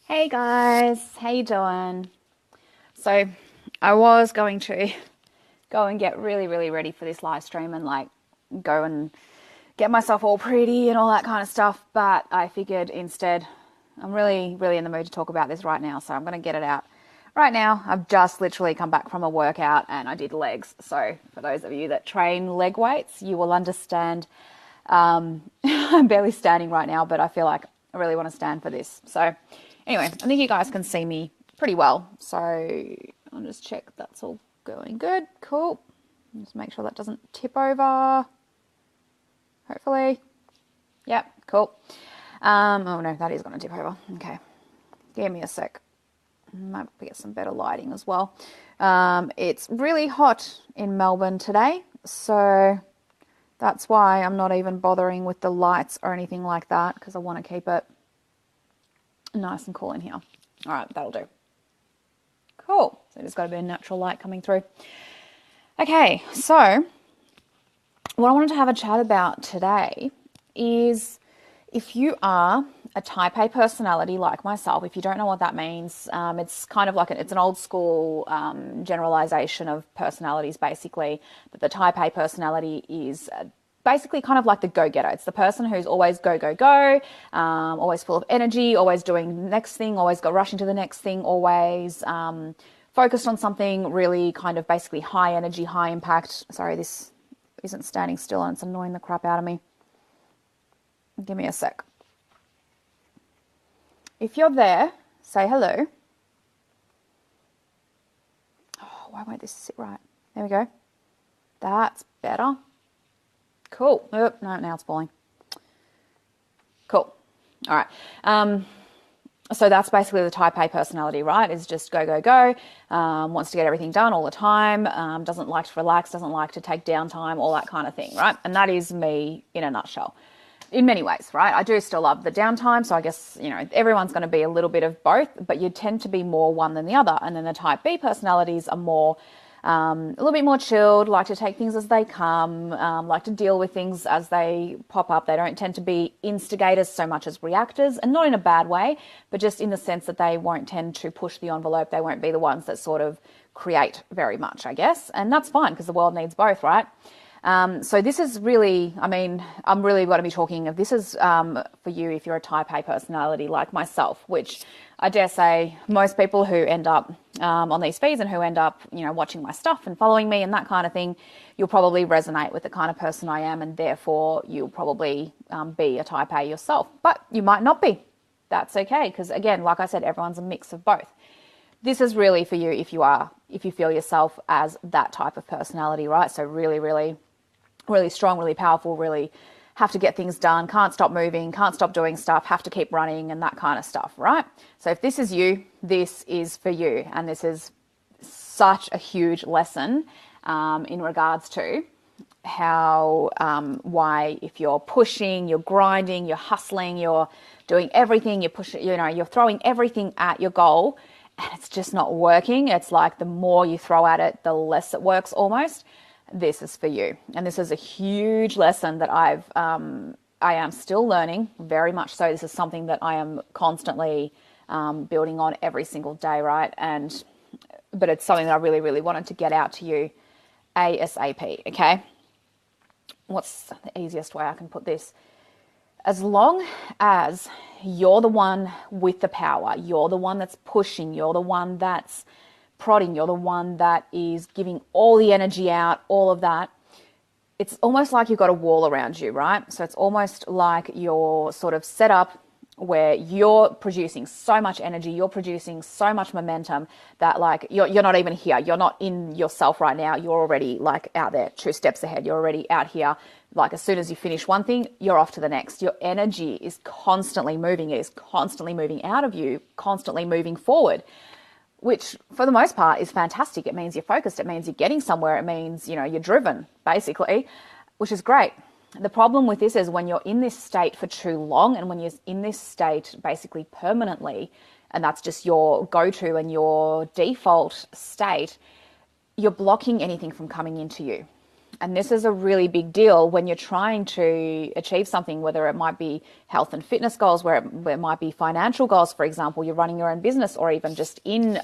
Hey guys, how you doing? So, I was going to go and get really ready for this live stream and go and get myself all pretty and all that kind of stuff, but I figured instead I'm really in the mood to talk about this right now, so I'm going to get it out right now. I've just literally come back from a workout and I did legs. So, for those of you that train leg weights, you will understand. I'm barely standing right now, but I feel like I really want to stand for this. So, anyway, I think you guys can see me pretty well. So, I'll just check that's all going good. Cool. Just make sure that doesn't tip over. Hopefully. Yep, cool. Oh no, that is going to tip over. Okay. Give me a sec. Might get some better lighting as well. It's really hot in Melbourne today, so that's why I'm not even bothering with the lights or anything like that, because I want to keep it nice and cool in here. All right, that'll do. Cool. So there's got to be a natural light coming through. Okay, so what I wanted to have a chat about today is if you are a type A personality like myself. If you don't know what that means, it's kind of like it's an old school generalization of personalities, basically. But the type A personality is basically kind of like the go-getter. It's the person who's always go, always full of energy, always doing the next thing, always rushing to the next thing, always focused on something really kind of basically high energy, high impact. Sorry, this isn't standing still and it's annoying the crap out of me. Give me a sec. If you're there, say hello. Oh, why won't this sit right? There we go. That's better. Cool. Oh, no, now it's falling. Cool. All right. So that's basically the type A personality, right? Is just go. Wants to get everything done all the time. Doesn't like to relax. Doesn't like to take downtime. All that kind of thing, right? And that is me in a nutshell. In many ways, right? I do still love the downtime, so I guess, everyone's going to be a little bit of both, but you tend to be more one than the other. And then the type B personalities are more, a little bit more chilled, like to take things as they come, like to deal with things as they pop up. They don't tend to be instigators so much as reactors, and not in a bad way, but just in the sense that they won't tend to push the envelope. They won't be the ones that sort of create very much, I guess. And that's fine because the world needs both, right? So this is really, I'm really going to be talking of this is for you if you're a type A personality like myself, which I dare say most people who end up on these feeds and who end up, watching my stuff and following me and that kind of thing, you'll probably resonate with the kind of person I am, and therefore you'll probably be a type A yourself, but you might not be. That's okay, because again, like I said, everyone's a mix of both. This is really for you if you feel yourself as that type of personality, right? So really strong, really powerful, really have to get things done, can't stop moving, can't stop doing stuff, have to keep running and that kind of stuff, right? So if this is you, this is for you. And this is such a huge lesson in regards to how, why if you're pushing, you're grinding, you're hustling, you're doing everything, you're pushing, you're throwing everything at your goal and it's just not working. It's like the more you throw at it, the less it works almost. This is for you. And this is a huge lesson that I am still learning, very much so. This is something that I am constantly building on every single day, right? But it's something that I really wanted to get out to you ASAP, okay? What's the easiest way I can put this? As long as you're the one with the power, you're the one that's pushing, you're the one that's prodding, you're the one that is giving all the energy out, all of that, it's almost like you've got a wall around you, right? So it's almost like you're sort of set up where you're producing so much energy, you're producing so much momentum that like you're not even here. You're not in yourself right now. You're already like out there 2 steps ahead. You're already out here. Like as soon as you finish one thing, you're off to the next. Your energy is constantly moving. It is constantly moving out of you, constantly moving forward, which for the most part is fantastic. It means you're focused. It means you're getting somewhere. It means, you're driven, basically, which is great. The problem with this is when you're in this state for too long and when you're in this state basically permanently, and that's just your go-to and your default state, you're blocking anything from coming into you. And this is a really big deal when you're trying to achieve something, whether it might be health and fitness goals, where it might be financial goals, for example, you're running your own business, or even just in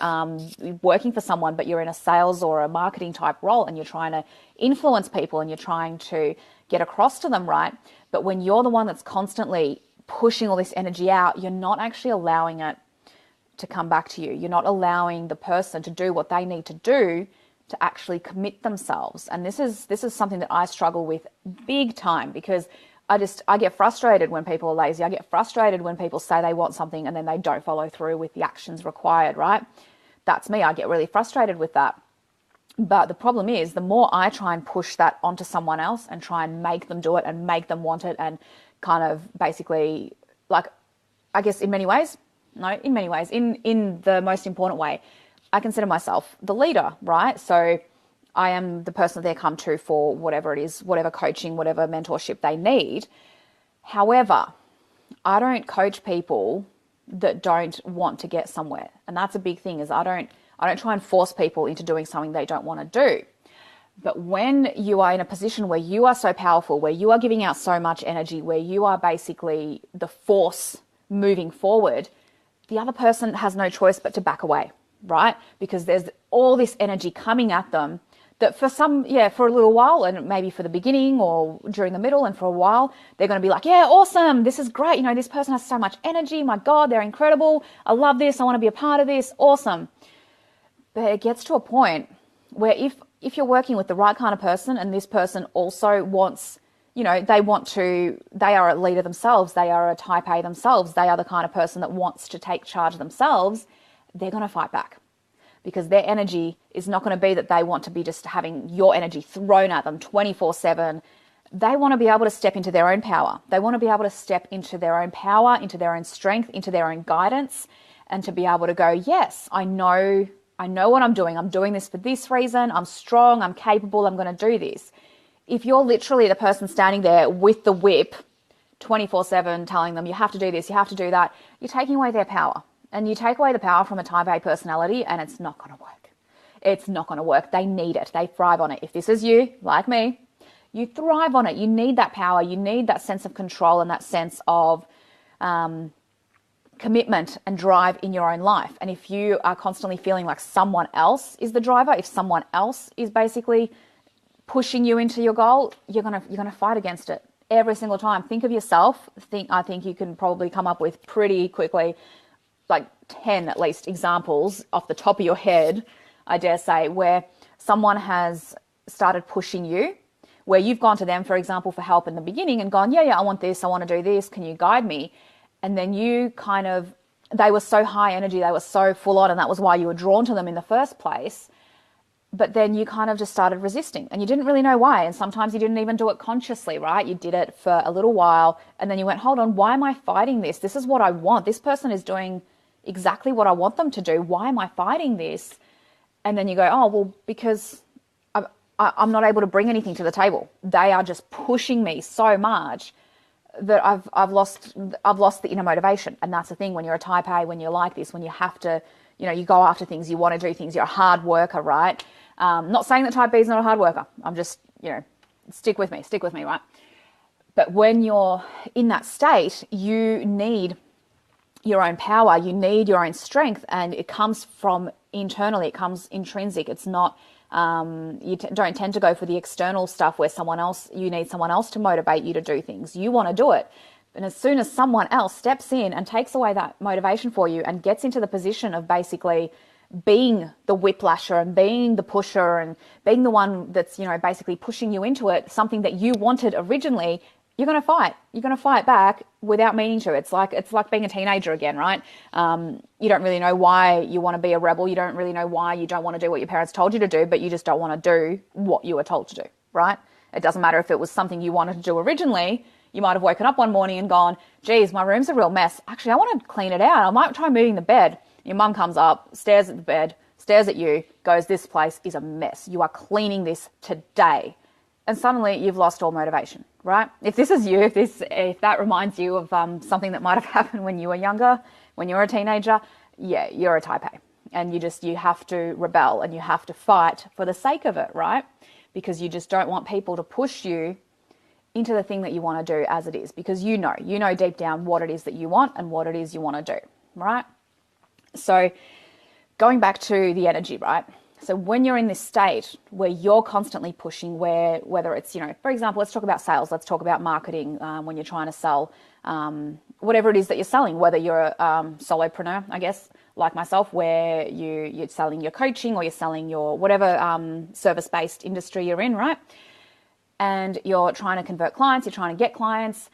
working for someone, but you're in a sales or a marketing type role and you're trying to influence people and you're trying to get across to them, right? But when you're the one that's constantly pushing all this energy out, you're not actually allowing it to come back to you. You're not allowing the person to do what they need to do to actually commit themselves. And this is something that I struggle with big time, because I get frustrated when people are lazy. I get frustrated when people say they want something and then they don't follow through with the actions required, right? That's me. I get really frustrated with that. But the problem is, the more I try and push that onto someone else and try and make them do it and make them want it, and kind of basically, like, I guess in many ways, in the most important way, I consider myself the leader, right? So I am the person that they come to for whatever it is, whatever coaching, whatever mentorship they need. However, I don't coach people that don't want to get somewhere. And that's a big thing, is I don't try and force people into doing something they don't want to do. But when you are in a position where you are so powerful, where you are giving out so much energy, where you are basically the force moving forward, the other person has no choice but to back away, right? Because there's all this energy coming at them that for a little while, and maybe for the beginning or during the middle and for a while, they're going to be like, yeah, awesome, this is great. This person has so much energy. My God, they're incredible. I love this. I want to be a part of this. Awesome. But it gets to a point where if you're working with the right kind of person, and this person also wants, they are a leader themselves, they are a type A themselves, they are the kind of person that wants to take charge of themselves, they're going to fight back. Because their energy is not going to be that they want to be just having your energy thrown at them 24/7. They want to be able to step into their own power. They want to be able to step into their own power, into their own strength, into their own guidance, and to be able to go, yes, I know what I'm doing. I'm doing this for this reason. I'm strong. I'm capable. I'm going to do this. If you're literally the person standing there with the whip 24/7 telling them you have to do this, you have to do that, you're taking away their power. And you take away the power from a type A personality, and it's not going to work. It's not going to work. They need it. They thrive on it. If this is you, like me, you thrive on it. You need that power. You need that sense of control and that sense of commitment and drive in your own life. And if you are constantly feeling like someone else is the driver, if someone else is basically pushing you into your goal, you're gonna fight against it every single time. Think of yourself. I think you can probably come up with pretty quickly, like 10 at least examples off the top of your head, I dare say, where someone has started pushing you, where you've gone to them, for example, for help in the beginning and gone, yeah, I want this, I want to do this, can you guide me? And then they were so high energy, they were so full on, and that was why you were drawn to them in the first place. But then you kind of just started resisting, and you didn't really know why. And sometimes you didn't even do it consciously, right? You did it for a little while, and then you went, hold on, why am I fighting this? This is what I want. This person is doing exactly what I want them to do. Why am I fighting this? And then you go, oh, well, because I'm not able to bring anything to the table. They are just pushing me so much that I've lost the inner motivation. And that's the thing, when you're a type A, when you're like this, when you have to, you go after things, you want to do things, you're a hard worker, right? Not saying that type B is not a hard worker. I'm just, stick with me, right? But when you're in that state, you need your own power, you need your own strength, and it comes from internally, it comes intrinsic. It's not, don't tend to go for the external stuff where you need someone else to motivate you to do things. You want to do it. And as soon as someone else steps in and takes away that motivation for you and gets into the position of basically being the whiplasher and being the pusher and being the one that's, basically pushing you into it, something that you wanted originally, you're going to fight. You're going to fight back without meaning to. It's like being a teenager again, right? You don't really know why you want to be a rebel. You don't really know why you don't want to do what your parents told you to do, but you just don't want to do what you were told to do, right? It doesn't matter if it was something you wanted to do originally. You might have woken up one morning and gone, geez, my room's a real mess. Actually, I want to clean it out. I might try moving the bed. Your mum comes up, stares at the bed, stares at you, goes, this place is a mess. You are cleaning this today. And suddenly you've lost all motivation, right? If this is you, if that reminds you of something that might have happened when you were younger, when you were a teenager, yeah, you're a type A. And you have to rebel and you have to fight for the sake of it, right? because you just don't want people to push you into the thing that you want to do as it is, because you know deep down what it is that you want and what it is you want to do, right? So going back to the energy, right? So when you're in this state where you're constantly pushing, whether it's, for example, let's talk about sales, let's talk about marketing, when you're trying to sell whatever it is that you're selling, whether you're a solopreneur, I guess, like myself, where you're selling your coaching or you're selling your whatever service-based industry you're in, right? And you're trying to convert clients, you're trying to get clients.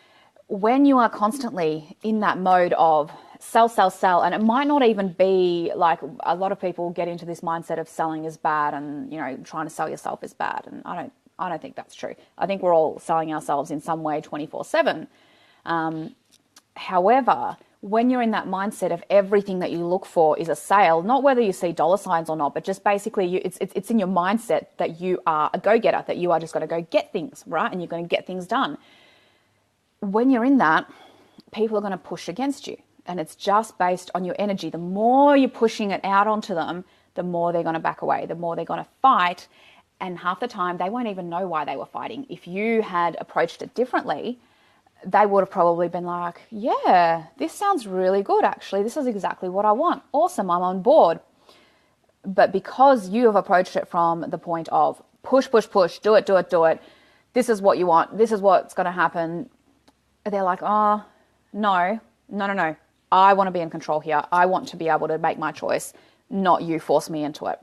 When you are constantly in that mode of sell, sell, sell, and it might not even be like, a lot of people get into this mindset of selling is bad and, trying to sell yourself is bad. And I don't think that's true. I think we're all selling ourselves in some way 24/7. However, when you're in that mindset of everything that you look for is a sale, not whether you see dollar signs or not, but just basically it's in your mindset that you are a go-getter, that you are just going to go get things, right? And you're going to get things done. When you're in that, people are going to push against you. And it's just based on your energy. The more you're pushing it out onto them, the more they're going to back away, the more they're going to fight. And half the time, they won't even know why they were fighting. If you had approached it differently, they would have probably been like, yeah, this sounds really good, actually. This is exactly what I want. Awesome, I'm on board. But because you have approached it from the point of push, push, push, do it, do it, do it. This is what you want. This is what's going to happen. They're like, oh, no. I want to be in control here. I want to be able to make my choice, not you force me into it.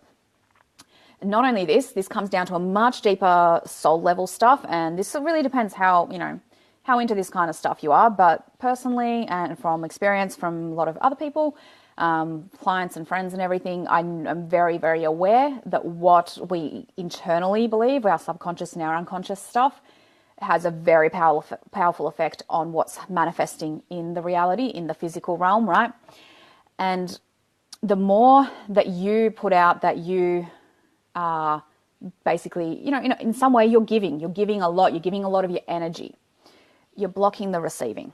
And not only this comes down to a much deeper soul level stuff. And this really depends how into this kind of stuff you are. But personally, and from experience from a lot of other people, clients and friends and everything, I'm very, very aware that what we internally believe, our subconscious and our unconscious stuff, has a very powerful effect on what's manifesting in the reality, in the physical realm, right? And the more that you put out that you are basically, in some way you're giving a lot, you're giving a lot of your energy, you're blocking the receiving,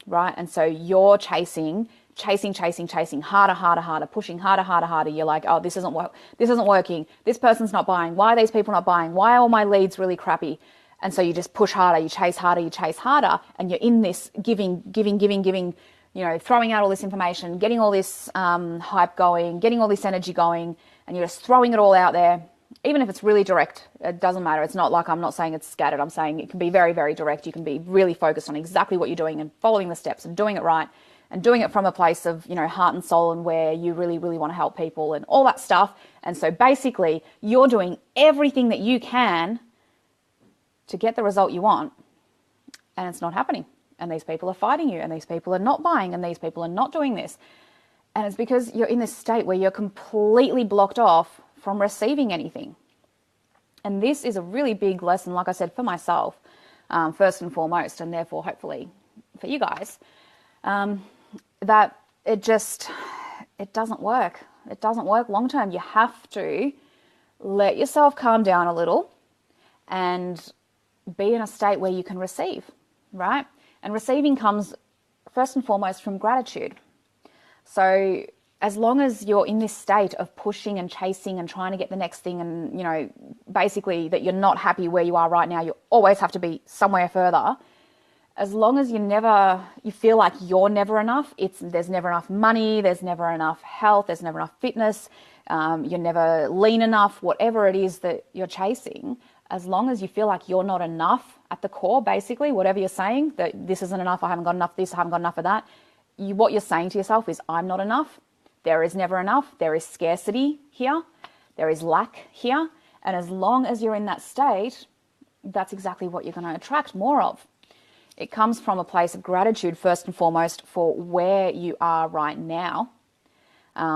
right? And so you're chasing, harder, pushing harder. You're like, oh, this isn't working. This person's not buying. Why are these people not buying? Why are all my leads really crappy? And so you just push harder, you chase harder, and you're in this giving, throwing out all this information, getting all this hype going, getting all this energy going, and you're just throwing it all out there. Even if it's really direct, it doesn't matter. It's not like, I'm not saying it's scattered. I'm saying it can be very, very direct. You can be really focused on exactly what you're doing and following the steps and doing it right and doing it from a place of, heart and soul, and where you really, really want to help people and all that stuff. And so basically you're doing everything that you can to get the result you want, and it's not happening. And these people are fighting you, and these people are not buying, and these people are not doing this. And it's because you're in this state where you're completely blocked off from receiving anything. And this is a really big lesson, like I said, for myself, first and foremost, and therefore hopefully for you guys, that it doesn't work. It doesn't work long term. You have to let yourself calm down a little and be in a state where you can receive, right? And receiving comes first and foremost from gratitude. So as long as you're in this state of pushing and chasing and trying to get the next thing, and, basically that you're not happy where you are right now, you always have to be somewhere further. As long as you feel like you're never enough, there's never enough money, there's never enough health, there's never enough fitness, you're never lean enough, whatever it is that you're chasing, as long as you feel like you're not enough at the core, basically, whatever you're saying, that this isn't enough, I haven't got enough of this, I haven't got enough of that, what you're saying to yourself is, I'm not enough, there is never enough, there is scarcity here, there is lack here, and as long as you're in that state, that's exactly what you're going to attract more of. It comes from a place of gratitude, first and foremost, for where you are right now.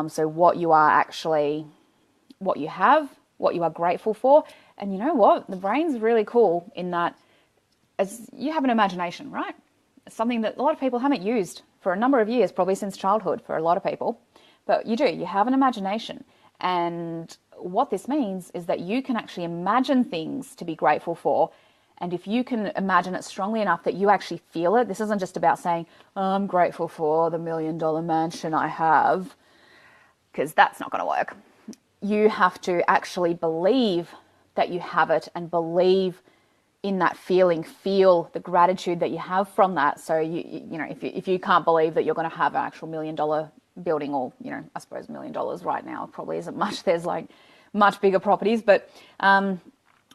So what you are actually, what you have, what you are grateful for. And you know what? The brain's really cool in that, as you have an imagination, right? It's something that a lot of people haven't used for a number of years, probably since childhood for a lot of people. But you have an imagination. And what this means is that you can actually imagine things to be grateful for. And if you can imagine it strongly enough that you actually feel it, this isn't just about saying, oh, I'm grateful for the $1 million mansion I have, because that's not going to work. You have to actually believe that you have it and believe in that feeling, feel the gratitude that you have from that. So you know, if you can't believe that you're going to have an actual $1 million building, or, you know, I suppose $1 million right now probably isn't much. There's like much bigger properties, but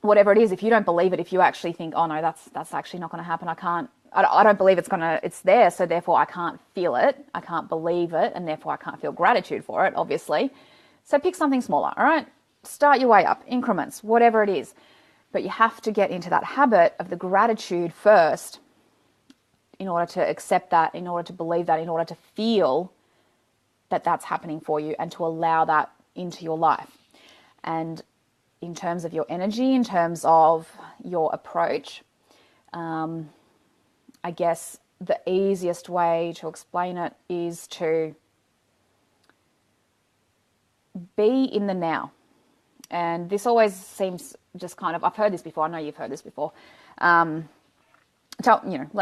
whatever it is, if you don't believe it, if you actually think, oh no, that's actually not going to happen, I don't believe it's there, so therefore I can't feel it, I can't believe it, and therefore I can't feel gratitude for it, obviously. So pick something smaller, all right? Start your way up, increments, whatever it is. But you have to get into that habit of the gratitude first in order to accept that, in order to believe that, in order to feel that that's happening for you, and to allow that into your life. And in terms of your energy, in terms of your approach, I guess the easiest way to explain it is to be in the now. And this always seems just kind of, I've heard this before, I know you've heard this before. Let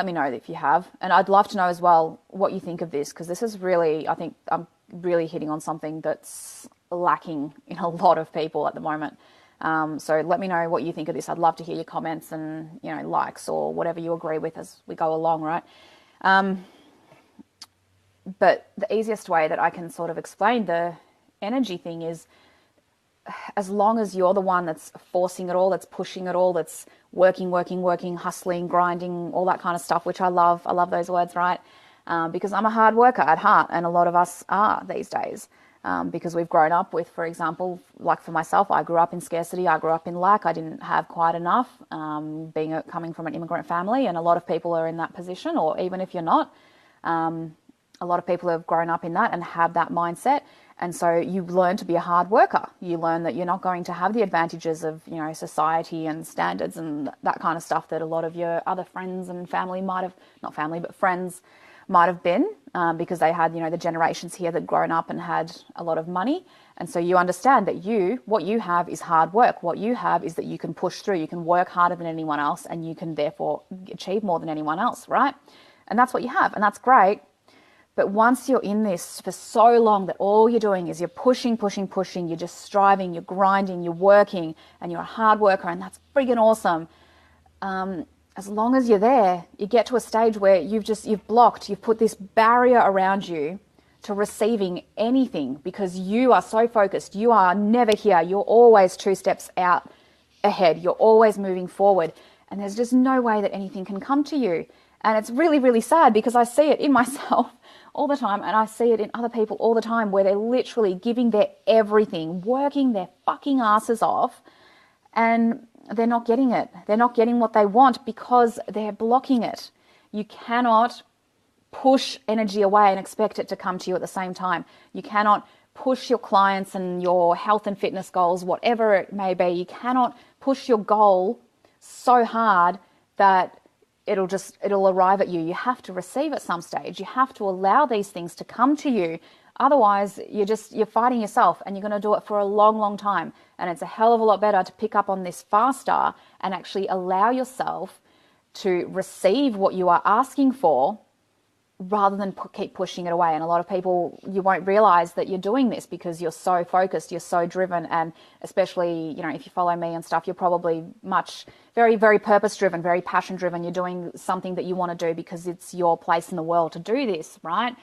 me know if you have. And I'd love to know as well what you think of this, because this is really, I think I'm really hitting on something that's lacking in a lot of people at the moment. So let me know what you think of this. I'd love to hear your comments and, you know, likes or whatever you agree with as we go along, right? But the easiest way that I can sort of explain the energy thing is, as long as you're the one that's forcing it all, that's pushing it all, that's working, hustling, grinding, all that kind of stuff, which I love those words, right? Because I'm a hard worker at heart, and a lot of us are these days, because we've grown up with, for example, like for myself, I grew up in scarcity, I grew up in lack, I didn't have quite enough, coming from an immigrant family, and a lot of people are in that position, or even if you're not, a lot of people have grown up in that and have that mindset. And so you learn to be a hard worker. You learn that you're not going to have the advantages of, you know, society and standards and that kind of stuff that a lot of your other friends and family might have, not family, but friends might have been, because they had, you know, the generations here that grown up and had a lot of money. And so you understand that what you have is hard work. What you have is that you can push through, you can work harder than anyone else, and you can therefore achieve more than anyone else, right? And that's what you have, and that's great. But once you're in this for so long that all you're doing is you're pushing, you're just striving, you're grinding, you're working, and you're a hard worker, and that's friggin' awesome. As long as you're there, you get to a stage where you've put this barrier around you to receiving anything, because you are so focused. You are never here. You're always 2 steps out ahead. You're always moving forward, and there's just no way that anything can come to you. And it's really, really sad, because I see it in myself all the time, and I see it in other people all the time, where they're literally giving their everything, working their fucking asses off, and they're not getting it. They're not getting what they want because they're blocking it. You cannot push energy away and expect it to come to you at the same time. You cannot push your clients and your health and fitness goals, whatever it may be. You cannot push your goal so hard that it'll arrive at you. You have to receive at some stage. You have to allow these things to come to you. Otherwise, you're fighting yourself, and you're going to do it for a long, long time. And it's a hell of a lot better to pick up on this faster and actually allow yourself to receive what you are asking for, rather than keep pushing it away. And a lot of people, you won't realize that you're doing this because you're so focused, you're so driven, and especially, you know, if you follow me and stuff, you're probably very, very purpose driven, very passion driven. You're doing something that you want to do because it's your place in the world to do this, right?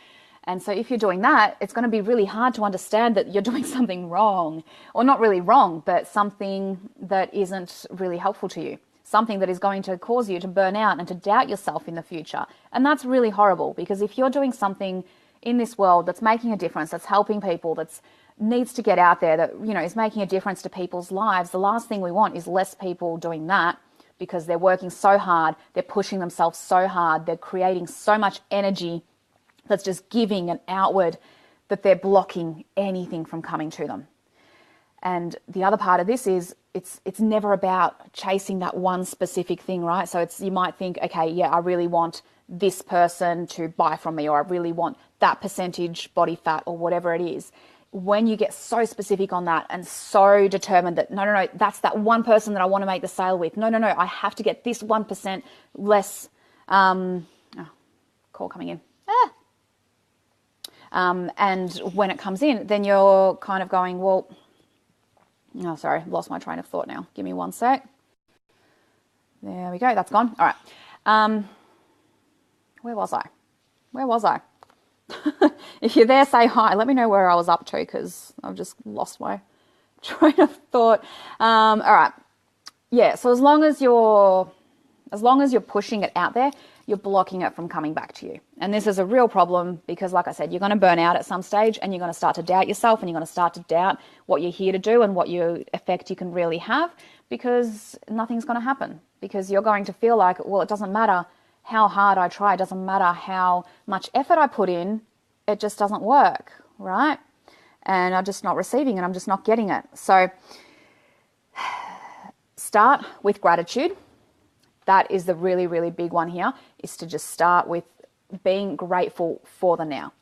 And so if you're doing that, it's going to be really hard to understand that you're doing something wrong, or not really wrong, but something that isn't really helpful to you. Something that is going to cause you to burn out and to doubt yourself in the future. And that's really horrible, because if you're doing something in this world that's making a difference, that's helping people, that's needs to get out there, that, you know, is making a difference to people's lives, the last thing we want is less people doing that, because they're working so hard, they're pushing themselves so hard, they're creating so much energy that's just giving and outward, that they're blocking anything from coming to them. And the other part of this is it's never about chasing that one specific thing, right? So you might think, okay, yeah, I really want this person to buy from me, or I really want that percentage body fat, or whatever it is. When you get so specific on that and so determined that, no, that's that one person that I want to make the sale with. No, I have to get this 1% less, call coming in. And when it comes in, then you're kind of going, well, Oh, sorry, lost my train of thought now. Give me one sec. There we go. That's gone. All right. Where was I? If you're there, say hi. Let me know where I was up to, because I've just lost my train of thought. All right. Yeah. So as long as you're pushing it out there, you're blocking it from coming back to you. And this is a real problem because, like I said, you're going to burn out at some stage, and you're going to start to doubt yourself, and you're going to start to doubt what you're here to do and what your effect you can really have, because nothing's going to happen, because you're going to feel like, well, it doesn't matter how hard I try, it doesn't matter how much effort I put in, it just doesn't work, right? And I'm just not receiving it, I'm just not getting it. So start with gratitude. That is the really, really big one here, is to just start with being grateful for the now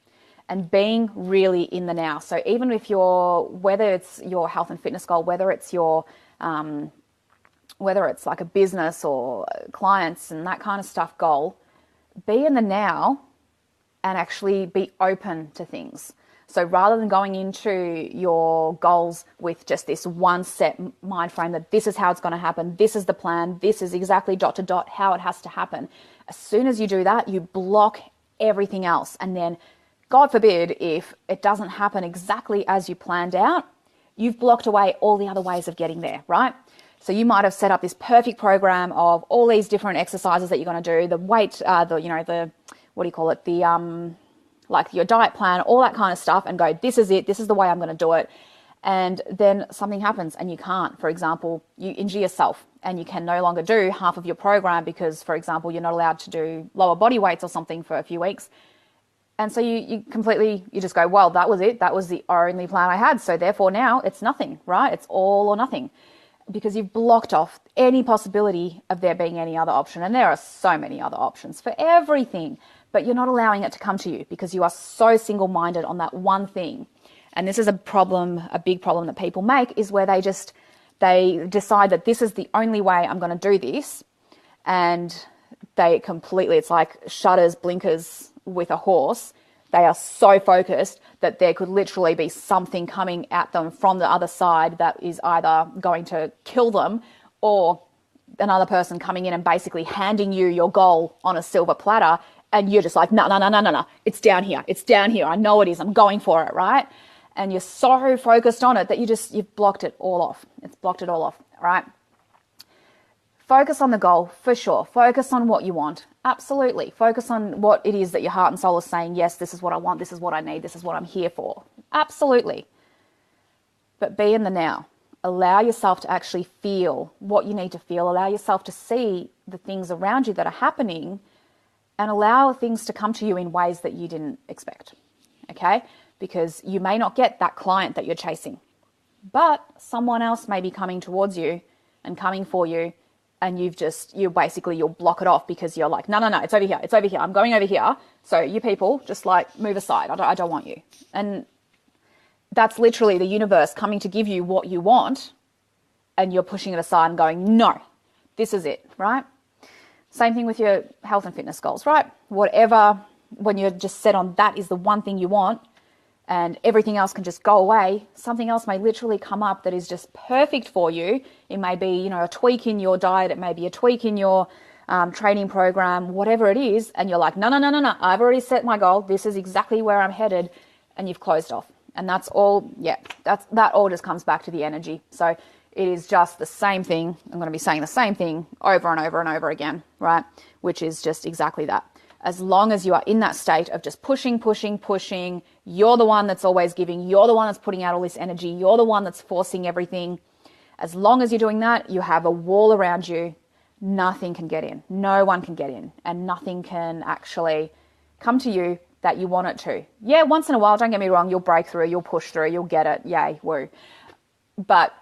and being really in the now. So even if whether it's your health and fitness goal, whether it's like a business or clients and that kind of stuff goal, be in the now and actually be open to things. So rather than going into your goals with just this one set mind frame that this is how it's going to happen, this is the plan, this is exactly ... how it has to happen. As soon as you do that, you block everything else. And then, God forbid, if it doesn't happen exactly as you planned out, you've blocked away all the other ways of getting there, right? So you might have set up this perfect program of all these different exercises that you're going to do, the weight, like your diet plan, all that kind of stuff, and go, this is it, this is the way I'm going to do it. And then something happens and you can't. For example, you injure yourself and you can no longer do half of your program because, for example, you're not allowed to do lower body weights or something for a few weeks. And so you just go, well, that was it. That was the only plan I had. So therefore now it's nothing, right? It's all or nothing, because you've blocked off any possibility of there being any other option. And there are so many other options for everything, but you're not allowing it to come to you because you are so single-minded on that one thing. And this is a big problem that people make, is where they decide that this is the only way I'm going to do this. And it's like shutters, blinkers with a horse. They are so focused that there could literally be something coming at them from the other side that is either going to kill them, or another person coming in and basically handing you your goal on a silver platter. And you're just like, no, it's down here. I know it is. I'm going for it, right? And you're so focused on it that you've blocked it all off. It's blocked it all off, right? Focus on the goal, for sure. Focus on what you want. Absolutely. Focus on what it is that your heart and soul is saying, yes, this is what I want, this is what I need, this is what I'm here for. Absolutely. But be in the now. Allow yourself to actually feel what you need to feel. Allow yourself to see the things around you that are happening, and allow things to come to you in ways that you didn't expect, okay? Because you may not get that client that you're chasing, but someone else may be coming towards you and coming for you, and you'll block it off because you're like, no, it's over here, I'm going over here, so you people just like move aside, I don't want you. And that's literally the universe coming to give you what you want, and you're pushing it aside and going, no, this is it, right? Same thing with your health and fitness goals, right? Whatever, when you're just set on that is the one thing you want and everything else can just go away, something else may literally come up that is just perfect for you. It may be, a tweak in your diet. It may be a tweak in your training program, whatever it is. And you're like, no, I've already set my goal. This is exactly where I'm headed. And you've closed off. And that's all, that all just comes back to the energy. So it is just the same thing. I'm going to be saying the same thing over and over and over again, right? Which is just exactly that. As long as you are in that state of just pushing, you're the one that's always giving, you're the one that's putting out all this energy, you're the one that's forcing everything. As long as you're doing that, you have a wall around you. Nothing can get in. No one can get in. And nothing can actually come to you that you want it to. Yeah, once in a while, don't get me wrong, you'll break through, you'll push through, you'll get it. Yay, woo. But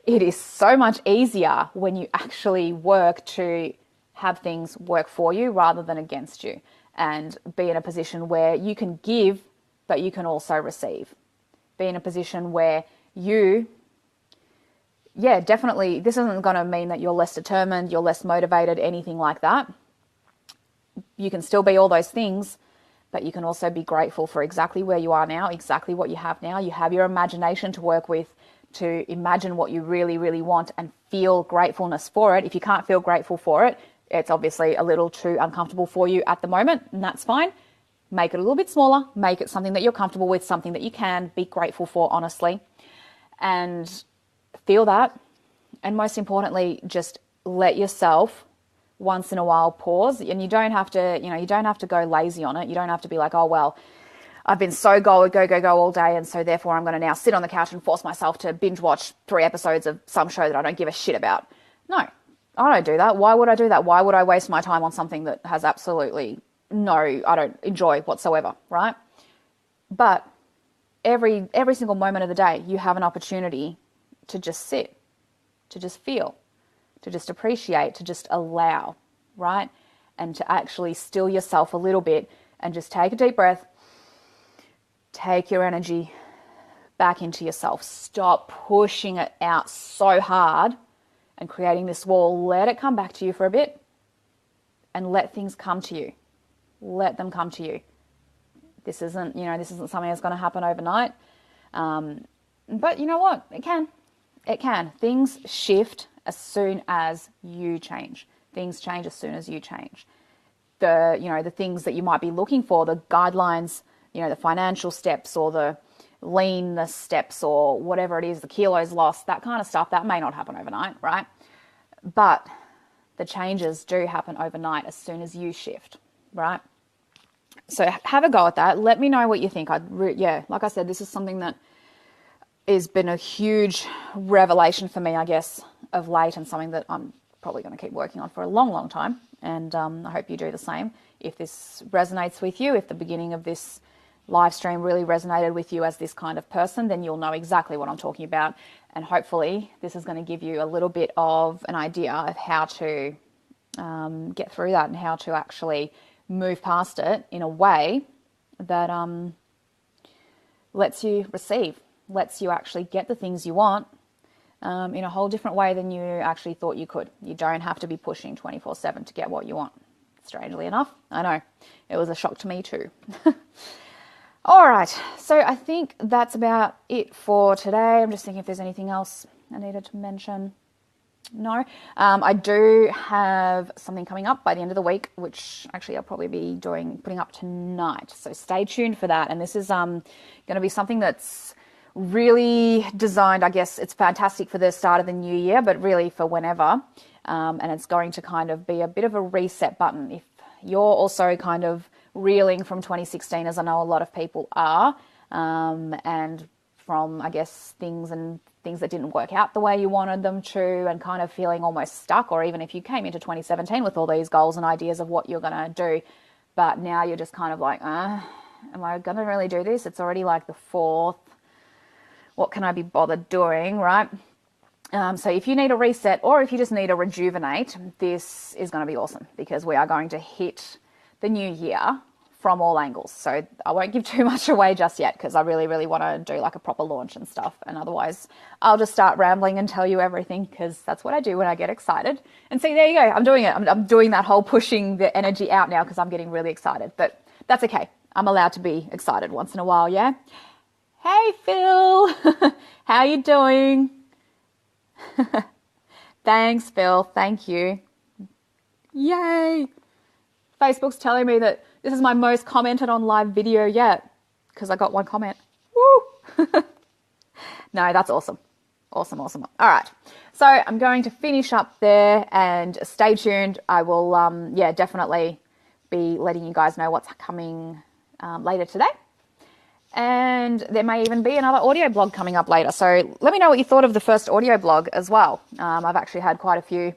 it is so much easier when you actually work to have things work for you rather than against you, and be in a position where you can give, but you can also receive. Be in a position where definitely, this isn't going to mean that you're less determined, you're less motivated, anything like that. You can still be all those things, but you can also be grateful for exactly where you are now, exactly what you have now. You have your imagination to work with to imagine what you really, really want and feel gratefulness for it. If you can't feel grateful for it, it's obviously a little too uncomfortable for you at the moment, and that's fine. Make it a little bit smaller, make it something that you're comfortable with, something that you can be grateful for, honestly, and feel that. And most importantly, just let yourself once in a while pause. And you don't have to go lazy on it. You don't have to be like, oh, well, I've been so go all day, and so therefore I'm going to now sit on the couch and force myself to binge watch 3 episodes of some show that I don't give a shit about. No, I don't do that. Why would I do that? Why would I waste my time on something that has absolutely I don't enjoy whatsoever, right? But every single moment of the day, you have an opportunity to just sit, to just feel, to just appreciate, to just allow, right? And to actually still yourself a little bit and just take a deep breath, take your energy back into yourself. Stop pushing it out so hard and creating this wall. Let it come back to you for a bit and let things come to you. Let them come to you. This isn't something that's going to happen overnight. But you know what? It can. It can. Things shift as soon as you change. Things change as soon as you change. The things that you might be looking for, the guidelines, the financial steps or the leanness steps or whatever it is, the kilos lost, that kind of stuff, that may not happen overnight, right? But the changes do happen overnight as soon as you shift, right? So have a go at that. Let me know what you think. Like I said, this is something that has been a huge revelation for me, I guess, of late, and something that I'm probably going to keep working on for a long, long time. And I hope you do the same. If this resonates with you, if the beginning of this live stream really resonated with you as this kind of person, then you'll know exactly what I'm talking about. And hopefully this is going to give you a little bit of an idea of how to get through that and how to actually move past it in a way that lets you receive, lets you actually get the things you want in a whole different way than you actually thought you could. You don't have to be pushing 24/7 to get what you want. Strangely enough, I know. It was a shock to me too. All right, so I think that's about it for today. I'm just thinking if there's anything else I needed to mention. No, I do have something coming up by the end of the week, which actually I'll probably be putting up tonight. So stay tuned for that. And this is going to be something that's really designed, I guess it's fantastic for the start of the new year, but really for whenever. And it's going to kind of be a bit of a reset button. If you're also kind of reeling from 2016, as I know a lot of people are, and from, I guess, things that didn't work out the way you wanted them to, and kind of feeling almost stuck, or even if you came into 2017 with all these goals and ideas of what you're going to do, but now you're just kind of like, am I going to really do this? It's already like the 4th. What can I be bothered doing, right? So if you need a reset, or if you just need a rejuvenate, this is going to be awesome, because we are going to hit the new year from all angles. So I won't give too much away just yet, because I really, really want to do like a proper launch and stuff. And otherwise I'll just start rambling and tell you everything, because that's what I do when I get excited. And see, there you go. I'm doing it. I'm doing that whole pushing the energy out now, because I'm getting really excited. But that's okay. I'm allowed to be excited once in a while, yeah? Hey, Phil. How you doing? Thanks, Phil. Thank you. Yay. Facebook's telling me that this is my most commented on live video yet, because I got one comment. Woo! No, that's awesome. Awesome, awesome. All right. So I'm going to finish up there, and stay tuned. I will, definitely be letting you guys know what's coming later today. And there may even be another audio blog coming up later. So let me know what you thought of the first audio blog as well. I've actually had quite a few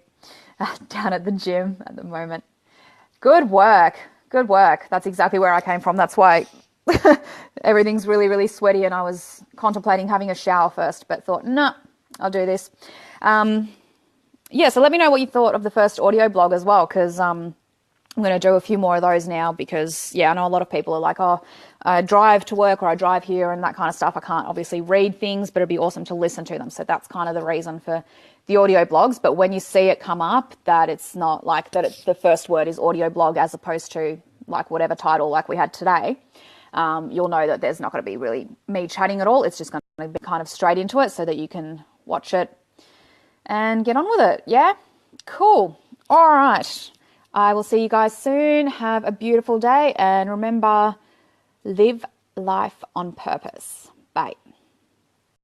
down at the gym at the moment. Good work. Good work. That's exactly where I came from. That's why everything's really, really sweaty, and I was contemplating having a shower first, but thought, no, I'll do this. So let me know what you thought of the first audio blog as well, because I'm going to do a few more of those now, because, I know a lot of people are like, oh, I drive to work or I drive here and that kind of stuff. I can't obviously read things, but it'd be awesome to listen to them. So that's kind of the reason for the audio blogs. But when you see it come up, that it's not like that the first word is audio blog as opposed to like whatever title like we had today, you'll know that there's not going to be really me chatting at all. It's just going to be kind of straight into it so that you can watch it and get on with it. Yeah? Cool. All right. I will see you guys soon. Have a beautiful day, and remember, live life on purpose. Bye.